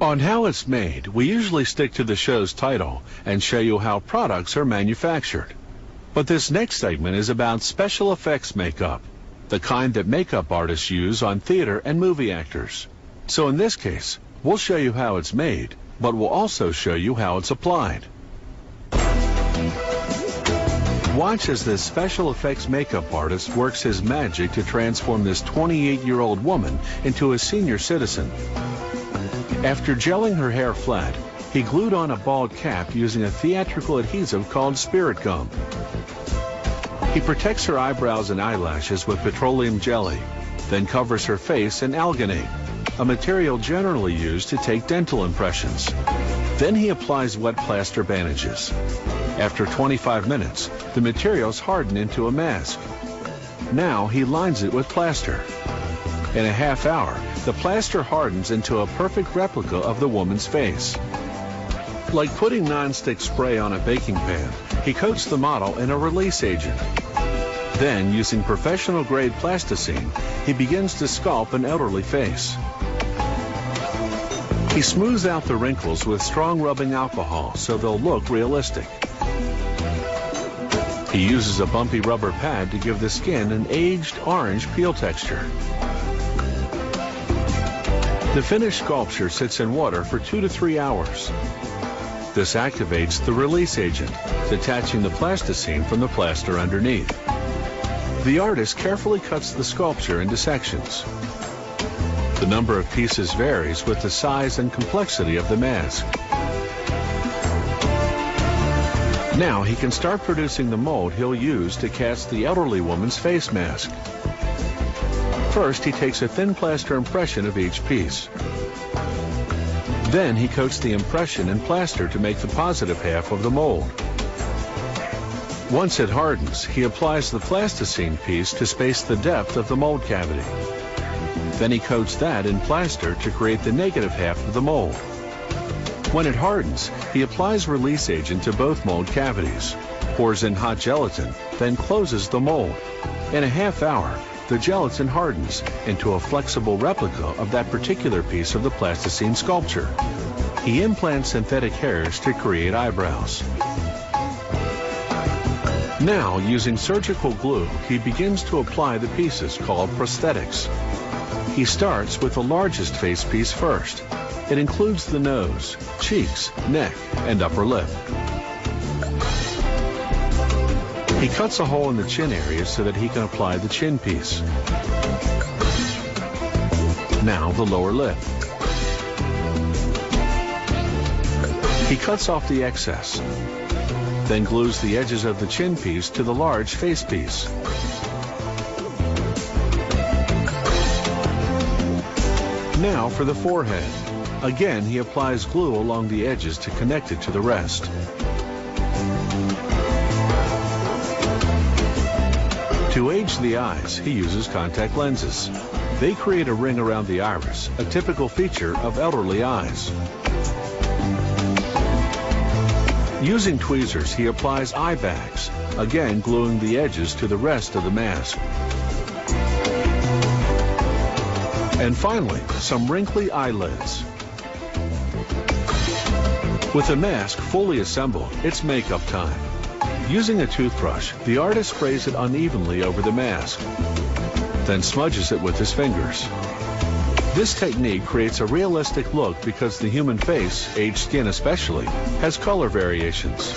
On how it's made, we usually stick to the show's title and show you how products are manufactured. But this next segment is about special effects makeup, the kind that makeup artists use on theater and movie actors. So in this case, we'll show you how it's made, but we'll also show you how it's applied. Watch as this special effects makeup artist works his magic to transform this 28-year-old woman into a senior citizen. After gelling her hair flat, he glued on a bald cap using a theatrical adhesive called spirit gum. He protects her eyebrows and eyelashes with petroleum jelly, then covers her face in alginate, a material generally used to take dental impressions. Then he applies wet plaster bandages. After 25 minutes, the materials harden into a mask. Now he lines it with plaster. In a half hour, the plaster hardens into a perfect replica of the woman's face. Like putting non-stick spray on a baking pan, he coats the model in a release agent. Then, using professional-grade plasticine, he begins to sculpt an elderly face. He smooths out the wrinkles with strong rubbing alcohol so they'll look realistic. He uses a bumpy rubber pad to give the skin an aged orange peel texture. The finished sculpture sits in water for 2 to 3 hours. This activates the release agent, detaching the plasticine from the plaster underneath. The artist carefully cuts the sculpture into sections. The number of pieces varies with the size and complexity of the mask. Now he can start producing the mold he'll use to cast the elderly woman's face mask. First, he takes a thin plaster impression of each piece. Then he coats the impression in plaster to make the positive half of the mold. Once it hardens, he applies the plasticine piece to space the depth of the mold cavity. Then he coats that in plaster to create the negative half of the mold. When it hardens, he applies release agent to both mold cavities, pours in hot gelatin, then closes the mold. In a half hour, the gelatin hardens into a flexible replica of that particular piece of the plasticine sculpture. He implants synthetic hairs to create eyebrows. Now, using surgical glue, he begins to apply the pieces called prosthetics. He starts with the largest face piece first. It includes the nose, cheeks, neck, and upper lip. He cuts a hole in the chin area so that he can apply the chin piece. Now the lower lip. He cuts off the excess, then glues the edges of the chin piece to the large face piece. Now for the forehead. Again, he applies glue along the edges to connect it to the rest. To age the eyes, he uses contact lenses. They create a ring around the iris, a typical feature of elderly eyes. Using tweezers, he applies eye bags, again gluing the edges to the rest of the mask. And finally, some wrinkly eyelids. With the mask fully assembled, it's makeup time. Using a toothbrush, the artist sprays it unevenly over the mask, then smudges it with his fingers. This technique creates a realistic look because the human face, aged skin especially, has color variations.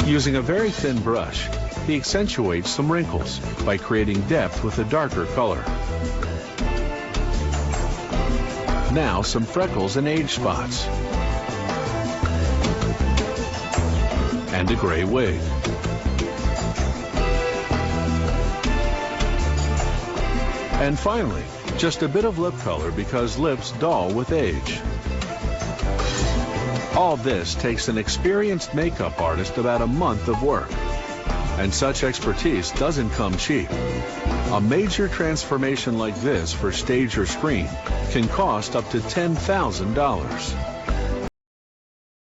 Using a very thin brush, he accentuates some wrinkles by creating depth with a darker color. Now some freckles and age spots. And a gray wig. And finally, just a bit of lip color because lips dull with age. All this takes an experienced makeup artist about a month of work. And such expertise doesn't come cheap. A major transformation like this for stage or screen can cost up to $10,000.